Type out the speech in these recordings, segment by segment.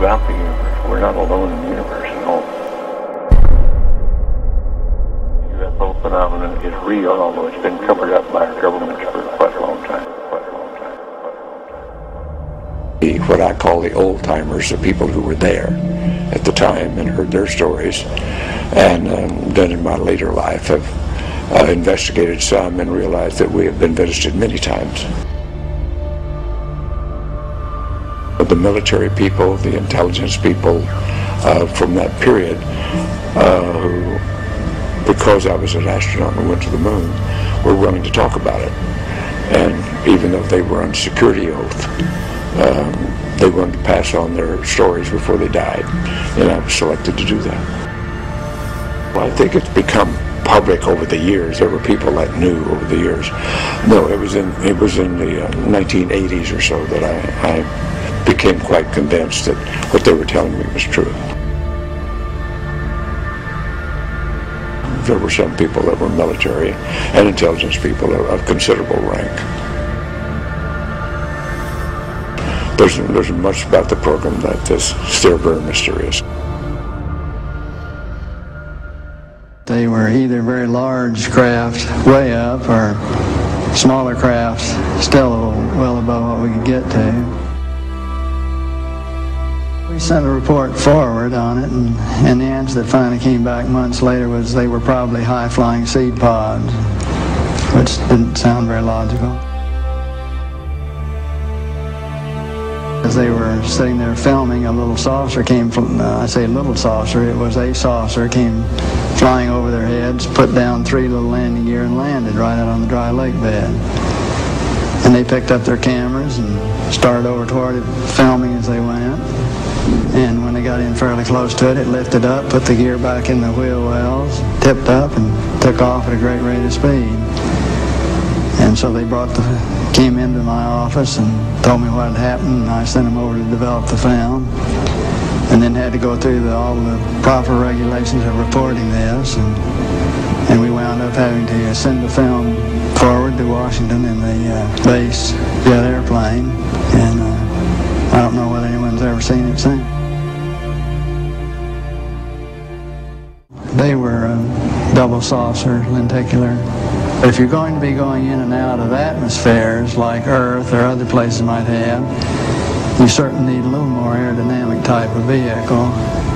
throughout the universe. We're not alone in the universe at all. UFO phenomenon is real, although it's been covered up by our governments for quite a long time. What I call the old-timers, the people who were there at the time and heard their stories, and then in my later life have investigated some and realized that we have been visited many times. The military people, the intelligence people from that period, who, because I was an astronaut and went to the moon, were willing to talk about it. And even though they were on security oath, they wanted to pass on their stories before they died, and I was selected to do that. Well, I think it's become public over the years. There were people that knew over the years. No, it was in the 1980s or so that I became quite convinced that what they were telling me was true. There were some people that were military and intelligence people of considerable rank. There's much about the program that is still very mysterious. They were either very large craft way up or smaller crafts still well above what we could get to. We sent a report forward on it, and the answer that finally came back months later was they were probably high-flying seed pods, which didn't sound very logical. As they were sitting there filming, a little saucer came from, I say little saucer, it was a saucer, came flying over their heads, put down 3 little landing gear and landed right out on the dry lake bed. And they picked up their cameras and started over toward it, filming as they went. And when they got in fairly close to it, it lifted up, put the gear back in the wheel wells, tipped up, and took off at a great rate of speed. And so they came into my office and told me what had happened, and I sent them over to develop the film, and then had to go through all the proper regulations of reporting this, and we wound up having to send the film forward to Washington in the base jet airplane, and I don't know whether anyone's ever seen it since. They were double saucer, lenticular. But if you're going to be going in and out of atmospheres like Earth or other places might have, you certainly need a little more aerodynamic type of vehicle.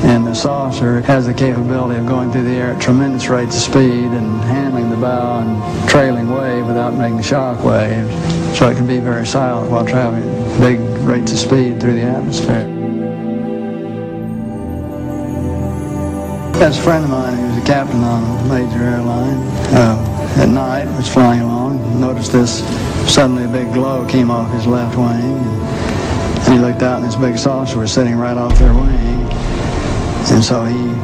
And the saucer has the capability of going through the air at tremendous rates of speed and handling the bow and trailing wave without making shock waves. So it can be very silent while traveling at big rates of speed through the atmosphere. That's a friend of mine who's a captain on a major airline. At night, was flying along, noticed this, suddenly a big glow came off his left wing, and he looked out and this big saucer was sitting right off their wing. And so he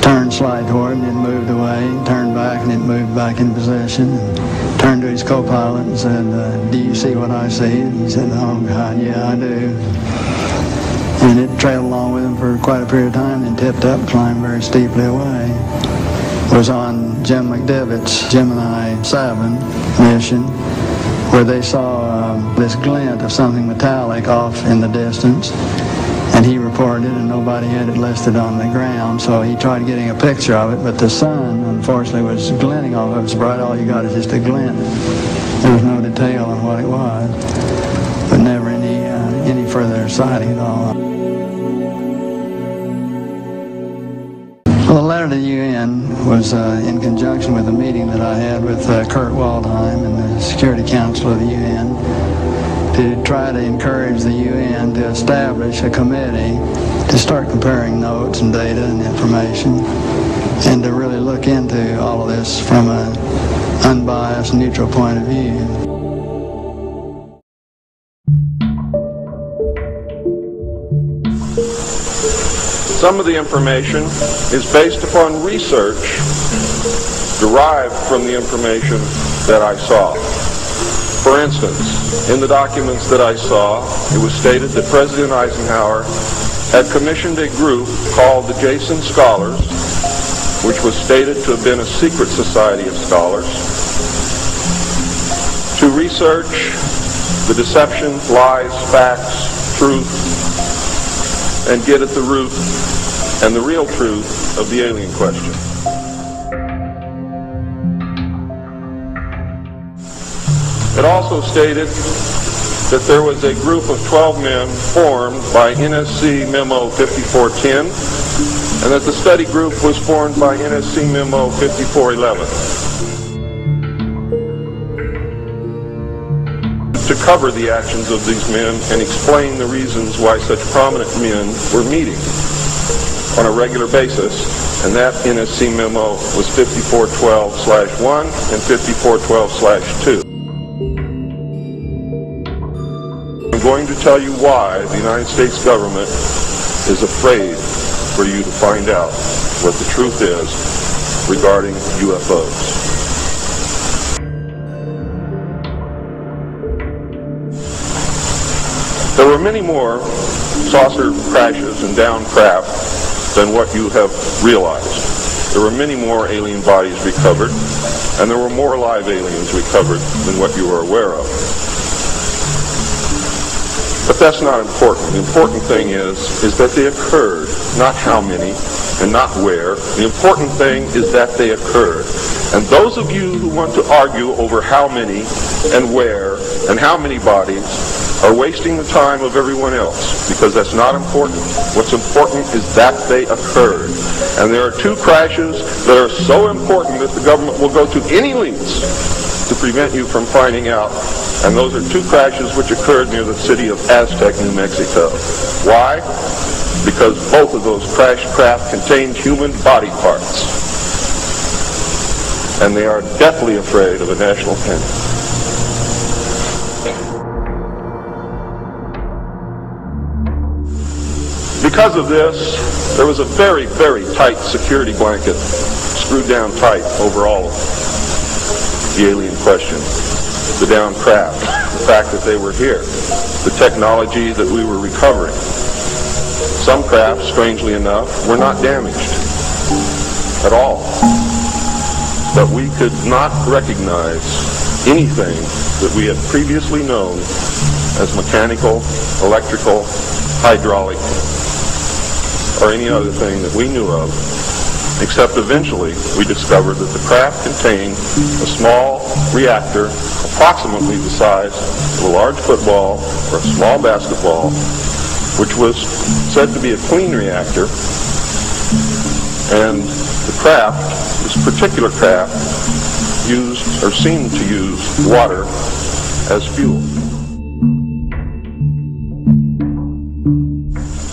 turned, slide toward, and it moved away, turned back, and it moved back in position, and turned to his co-pilot and said, "Do you see what I see?" And he said, "Oh God, yeah, I do." And it trailed along with him for quite a period of time, and tipped up, climbed very steeply away. It was on Jim McDivitt's Gemini 7 mission, where they saw this glint of something metallic off in the distance, and he reported it, and nobody had it listed on the ground, so he tried getting a picture of it, but the sun, unfortunately, was glinting off of it so bright. All you got is just a glint. There was no detail on what it was, but never any further sighting at all. Well, the letter to the UN was in conjunction with a meeting that I had with Kurt Waldheim and the Security Council of the UN to try to encourage the UN to establish a committee to start comparing notes and data and information, and to really look into all of this from an unbiased, neutral point of view. Some of the information is based upon research derived from the information that I saw. For instance, in the documents that I saw, it was stated that President Eisenhower had commissioned a group called the Jason Scholars, which was stated to have been a secret society of scholars, to research the deception, lies, facts, truth, and get at the root and the real truth of the alien question. It also stated that there was a group of 12 men formed by NSC Memo 5410, and that the study group was formed by NSC Memo 5411 to cover the actions of these men and explain the reasons why such prominent men were meeting on a regular basis, and that NSC memo was 5412/1 and 5412/2. I'm going to tell you why the United States government is afraid for you to find out what the truth is regarding UFOs. There were many more saucer crashes and downed craft than what you have realized. There were many more alien bodies recovered, and there were more live aliens recovered than what you are aware of. But that's not important. The important thing is that they occurred, not how many and not where. The important thing is that they occurred. And those of you who want to argue over how many and where and how many bodies are wasting the time of everyone else, because that's not important. What's important is that they occurred. And there are two crashes that are so important that the government will go to any lengths to prevent you from finding out. And those are two crashes which occurred near the city of Aztec, New Mexico. Why? Because both of those crashed craft contained human body parts. And they are deathly afraid of a national panic. Because of this, there was a very, very tight security blanket screwed down tight over all of the alien question. The downed craft, the fact that they were here, the technology that we were recovering. Some craft, strangely enough, were not damaged at all. But we could not recognize anything that we had previously known as mechanical, electrical, hydraulic, or any other thing that we knew of, except eventually we discovered that the craft contained a small reactor approximately the size of a large football or a small basketball, which was said to be a clean reactor, and the craft, this particular craft, used or seemed to use water as fuel.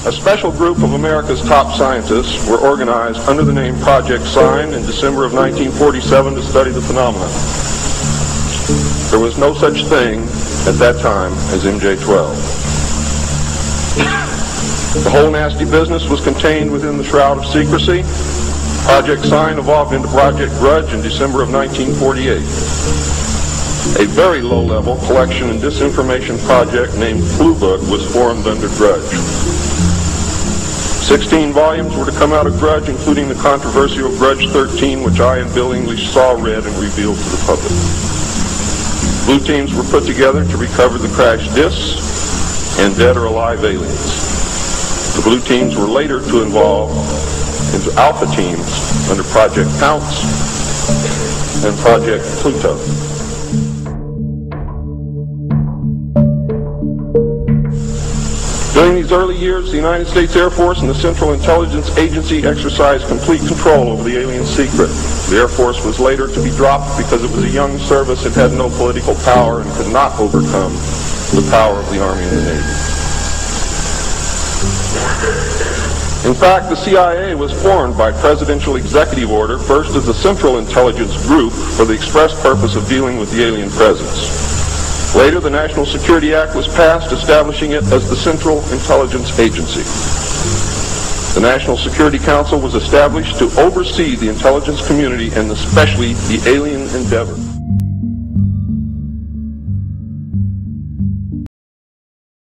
A special group of America's top scientists were organized under the name Project Sign in December of 1947 to study the phenomenon. There was no such thing at that time as MJ-12. The whole nasty business was contained within the shroud of secrecy. Project Sign evolved into Project Grudge in December of 1948. A very low-level collection and disinformation project named Blue Book was formed under Grudge. 16 volumes were to come out of Grudge, including the controversial Grudge 13, which I and Bill English saw, read, and revealed to the public. Blue teams were put together to recover the crashed discs and dead or alive aliens. The blue teams were later to evolve into alpha teams under Project Pounce and Project Pluto. During these early years, the United States Air Force and the Central Intelligence Agency exercised complete control over the alien secret. The Air Force was later to be dropped because it was a young service and had no political power and could not overcome the power of the Army and the Navy. In fact, the CIA was formed by presidential executive order, first as a Central Intelligence Group for the express purpose of dealing with the alien presence. Later, the National Security Act was passed, establishing it as the Central Intelligence Agency. The National Security Council was established to oversee the intelligence community and especially the alien endeavor.